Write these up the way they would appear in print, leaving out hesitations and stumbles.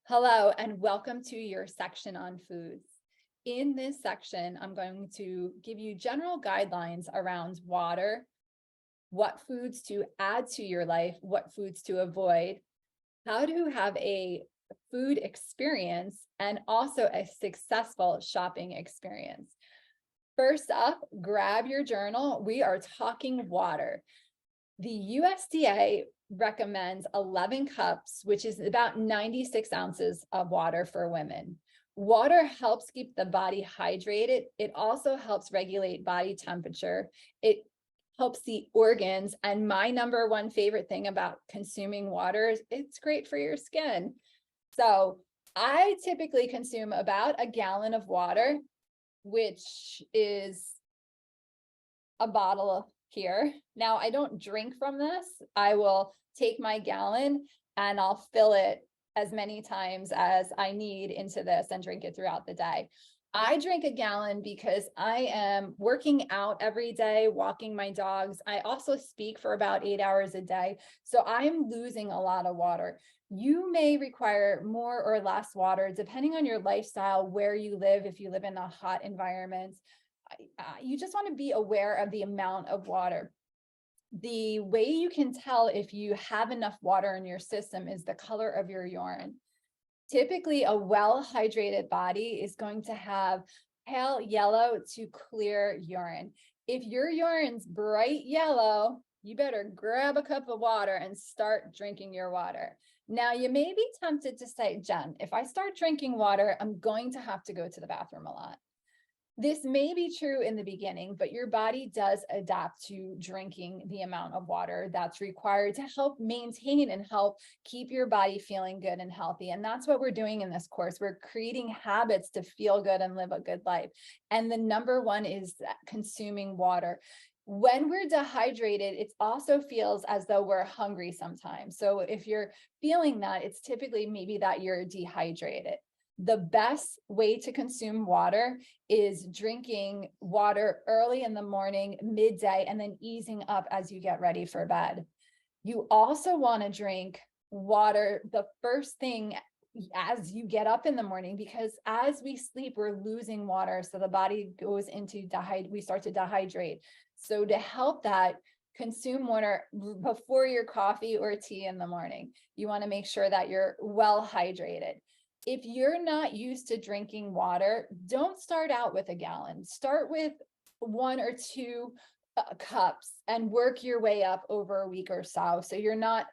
Hello, and welcome to your section on foods. In this section, I'm going to give you general guidelines around water, what foods to add to your life, what foods to avoid, how to have a food experience, and also a successful shopping experience. First up, grab your journal. We are talking water. The USDA recommends 11 cups, which is about 96 ounces of water for women. Water helps keep the body hydrated. It also helps regulate body temperature. It helps the organs. And my number one favorite thing about consuming water is it's great for your skin. So I typically consume about a gallon of water, which is a bottle here. Now, I don't drink from this. I will take my gallon and I'll fill it as many times as I need into this and drink it throughout the day. I drink a gallon because I am working out every day, walking my dogs. I also speak for about 8 hours a day. So I'm losing a lot of water. You may require more or less water depending on your lifestyle, where you live, if you live in a hot environment. You just want to be aware of the amount of water. The way you can tell if you have enough water in your system is the color of your urine. Typically, a well-hydrated body is going to have pale yellow to clear urine. If your urine's bright yellow, you better grab a cup of water and start drinking your water. Now, you may be tempted to say, Jen, if I start drinking water, I'm going to have to go to the bathroom a lot. This may be true in the beginning, but your body does adapt to drinking the amount of water that's required to help maintain and help keep your body feeling good and healthy. And that's what we're doing in this course. We're creating habits to feel good and live a good life. And the number one is consuming water. When we're dehydrated, it also feels as though we're hungry sometimes. So if you're feeling that, it's typically maybe that you're dehydrated. The best way to consume water is drinking water early in the morning, midday, and then easing up as you get ready for bed. You also want to drink water the first thing as you get up in the morning, because as we sleep, we're losing water. So the body goes into we start to dehydrate. So to help that, consume water before your coffee or tea in the morning. You want to make sure that you're well hydrated. If you're not used to drinking water, don't start out with a gallon. Start with 1 or 2 cups and work your way up over a week or so. So you're not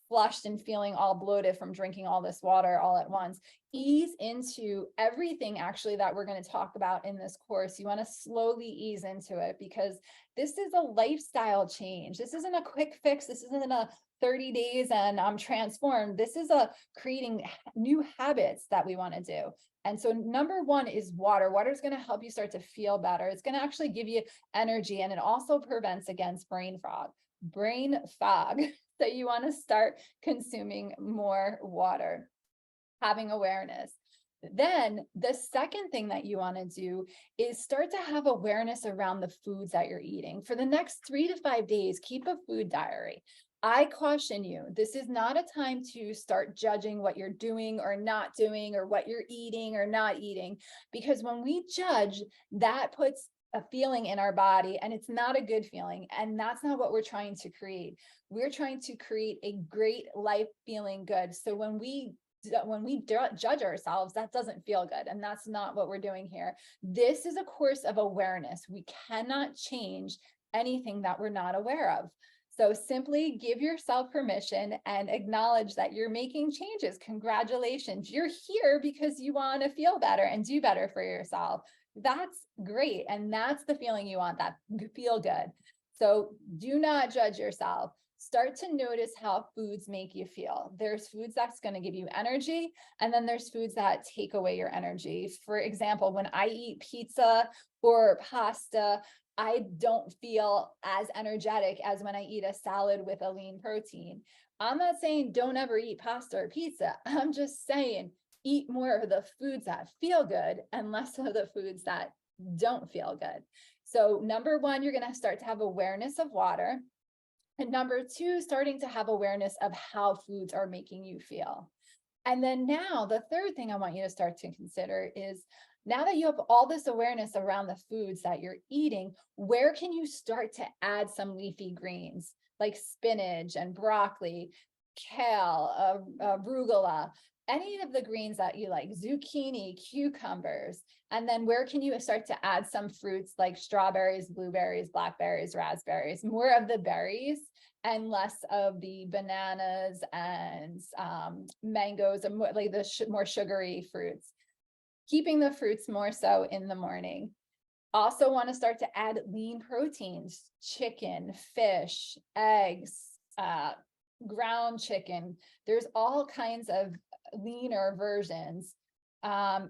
flushed and feeling all bloated from drinking all this water all at once. Ease into everything actually that we're going to talk about in this course. You want to slowly ease into it because this is a lifestyle change. This isn't a quick fix. This isn't a 30 days and I'm transformed. This is a creating new habits that we want to do. And so number one is water. Water is going to help you start to feel better. It's going to actually give you energy, and it also prevents against brain fog. So you want to start consuming more water, having awareness. Then the second thing that you want to do is start to have awareness around the foods that you're eating. For the next 3 to 5 days, keep a food diary. I caution you, this is not a time to start judging what you're doing or not doing, or what you're eating or not eating, because when we judge, that puts a feeling in our body, and it's not a good feeling. And that's not what we're trying to create. We're trying to create a great life feeling good. So when we judge ourselves, that doesn't feel good. And that's not what we're doing here. This is a course of awareness. We cannot change anything that we're not aware of. So simply give yourself permission and acknowledge that you're making changes. Congratulations. You're here because you want to feel better and do better for yourself. That's great. And that's the feeling you want, that feel good. So do not judge yourself. Start to notice how foods make you feel. There's foods that's going to give you energy, and then there's foods that take away your energy. For example, when I eat pizza or pasta, I don't feel as energetic as when I eat a salad with a lean protein. I'm not saying don't ever eat pasta or pizza. I'm just saying eat more of the foods that feel good and less of the foods that don't feel good. So number one, you're going to start to have awareness of water. And number two, starting to have awareness of how foods are making you feel. And then now the third thing I want you to start to consider is, now that you have all this awareness around the foods that you're eating, where can you start to add some leafy greens like spinach and broccoli, kale, arugula, any of the greens that you like, zucchini, cucumbers. And then where can you start to add some fruits like strawberries, blueberries, blackberries, raspberries, more of the berries and less of the bananas and mangoes and more, like the more sugary fruits. Keeping the fruits more so in the morning. Also want to start to add lean proteins, chicken, fish, eggs, ground chicken. There's all kinds of leaner versions.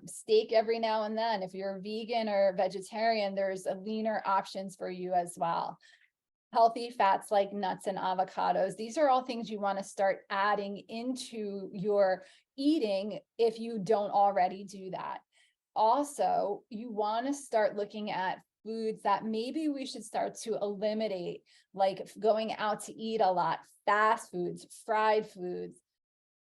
Steak every now and then. If you're vegan or vegetarian, there's leaner options for you as well. Healthy fats like nuts and avocados. These are all things you want to start adding into your eating if you don't already do that. Also, you want to start looking at foods that maybe we should start to eliminate, like going out to eat a lot, fast foods, fried foods,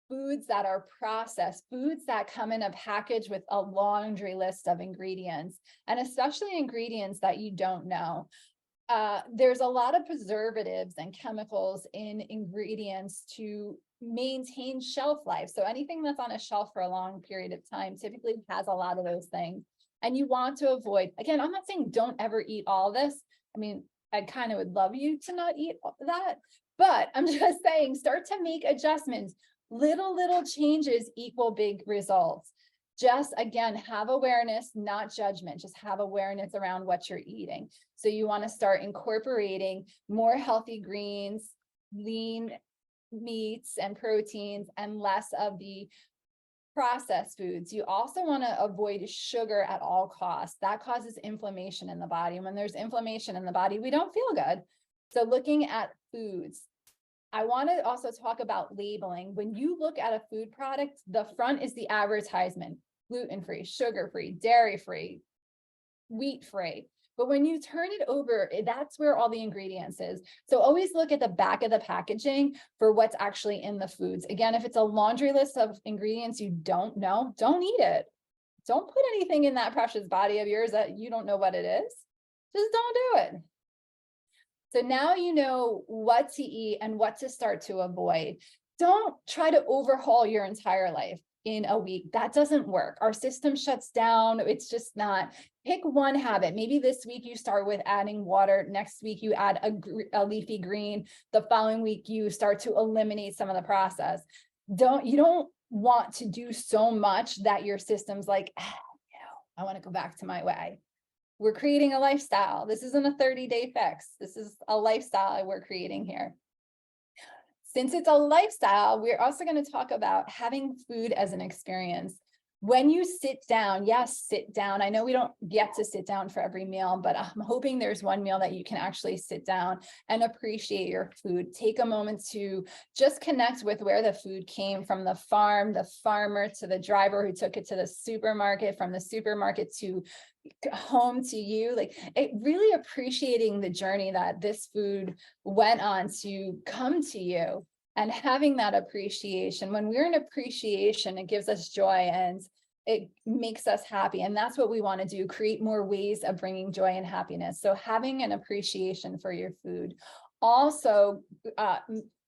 foods that are processed, foods that come in a package with a laundry list of ingredients, and especially ingredients that you don't know. There's a lot of preservatives and chemicals in ingredients to maintain shelf life. So anything that's on a shelf for a long period of time typically has a lot of those things. And you want to avoid, again, I'm not saying don't ever eat all this. I mean, I kind of would love you to not eat that, but I'm just saying start to make adjustments. Little changes equal big results. Just again, have awareness, not judgment, just have awareness around what you're eating. So you want to start incorporating more healthy greens, lean meats and proteins, and less of the processed foods. You also want to avoid sugar at all costs. That causes inflammation in the body. And when there's inflammation in the body, we don't feel good. So looking at foods, I want to also talk about labeling. When you look at a food product, the front is the advertisement: gluten-free, sugar-free, dairy-free, wheat-free. But when you turn it over, that's where all the ingredients is. So always look at the back of the packaging for what's actually in the foods. Again, if it's a laundry list of ingredients you don't know, don't eat it. Don't put anything in that precious body of yours that you don't know what it is. Just don't do it. So now you know what to eat and what to start to avoid. Don't try to overhaul your entire life in a week. That doesn't work. Our system shuts down. It's just not. Pick one habit. Maybe this week you start with adding water. Next week you add a leafy green. The following week you start to eliminate some of the process. You don't want to do so much that your system's like, I want to go back to my way. We're creating a lifestyle. This isn't a 30-day fix. This is a lifestyle we're creating here. Since it's a lifestyle, we're also going to talk about having food as an experience. When you sit down, yes, sit down. I know we don't get to sit down for every meal, but I'm hoping there's one meal that you can actually sit down and appreciate your food. Take a moment to just connect with where the food came from, the farm, the farmer, to the driver who took it to the supermarket, from the supermarket to home to you. Like, it really appreciating the journey that this food went on to come to you. And having that appreciation, when we're in appreciation, it gives us joy and it makes us happy. And that's what we want to do, create more ways of bringing joy and happiness. So having an appreciation for your food. Also,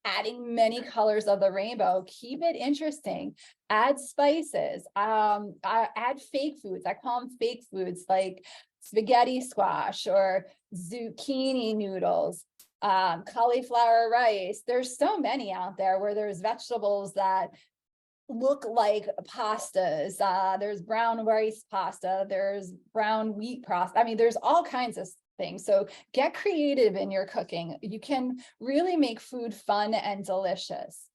adding many colors of the rainbow, keep it interesting. Add spices, add fake foods. I call them fake foods, like spaghetti squash or zucchini noodles. Cauliflower rice. There's so many out there where there's vegetables that look like pastas. There's brown rice pasta. There's brown wheat pasta. I mean, there's all kinds of things. So get creative in your cooking. You can really make food fun and delicious.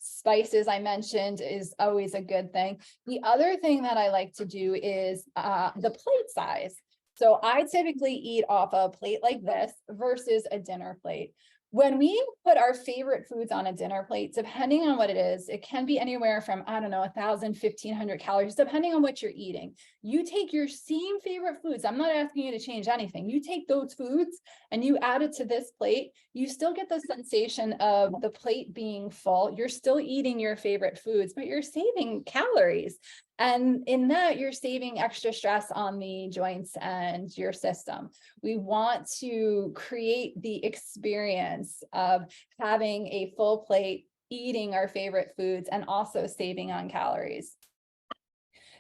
Spices, I mentioned, is always a good thing. The other thing that I like to do is the plate size. So I typically eat off a plate like this versus a dinner plate. When we put our favorite foods on a dinner plate, depending on what it is, it can be anywhere from, I don't know, 1,000, 1,500 calories, depending on what you're eating. You take your same favorite foods. I'm not asking you to change anything. You take those foods and you add it to this plate. You still get the sensation of the plate being full. You're still eating your favorite foods, but you're saving calories. And in that, you're saving extra stress on the joints and your system. We want to create the experience of having a full plate, eating our favorite foods, and also saving on calories.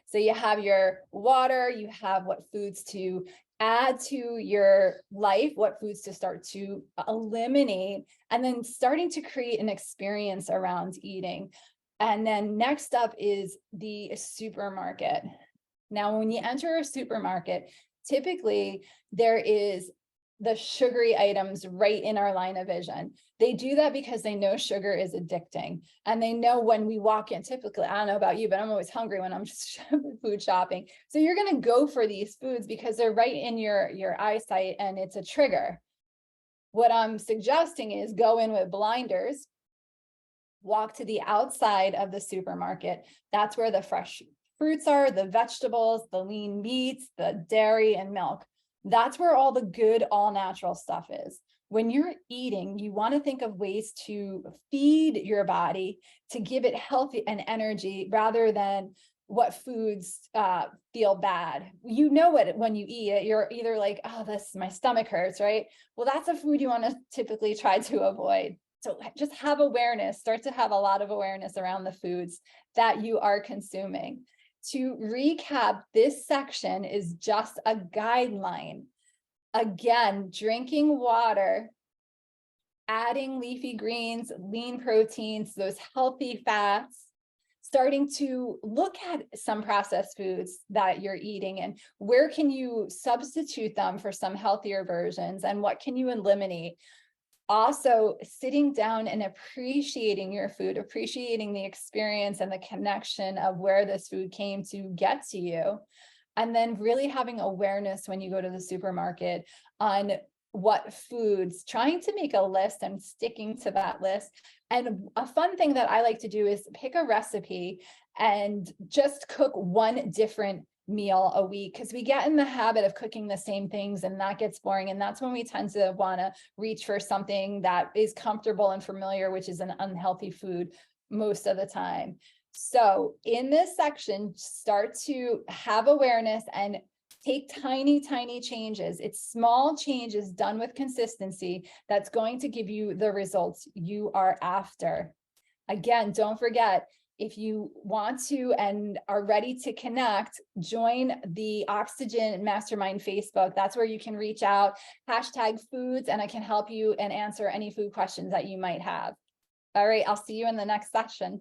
So you have your water, you have what foods to add to your life, what foods to start to eliminate, and then starting to create an experience around eating. And then next up is the supermarket. Now, when you enter a supermarket, typically there is the sugary items right in our line of vision. They do that because they know sugar is addicting. And they know when we walk in, typically, I don't know about you, but I'm always hungry when I'm just food shopping. So you're going to go for these foods because they're right in your eyesight and it's a trigger. What I'm suggesting is go in with blinders, walk to the outside of the supermarket. That's where the fresh fruits are, the vegetables, the lean meats, the dairy and milk. That's where all the good, all natural stuff is. When you're eating, you want to think of ways to feed your body to give it healthy and energy rather than what foods feel bad. You know it when you eat it. You're either like, oh, my stomach hurts, right? Well, that's a food you want to typically try to avoid. So just have awareness, start to have a lot of awareness around the foods that you are consuming. To recap, this section is just a guideline. Again, drinking water, adding leafy greens, lean proteins, those healthy fats, starting to look at some processed foods that you're eating and where can you substitute them for some healthier versions and what can you eliminate. Also, sitting down and appreciating your food, appreciating the experience and the connection of where this food came to get to you. And then really having awareness when you go to the supermarket on what foods, trying to make a list and sticking to that list. And a fun thing that I like to do is pick a recipe and just cook one different meal a week, because we get in the habit of cooking the same things and that gets boring. And that's when we tend to want to reach for something that is comfortable and familiar, which is an unhealthy food most of the time. So in this section, start to have awareness and take tiny, tiny changes. It's small changes done with consistency that's going to give you the results you are after. Again, don't forget, if you want to and are ready to connect, join the Oxygen Mastermind Facebook. That's where you can reach out, #foods, and I can help you and answer any food questions that you might have. All right, I'll see you in the next session.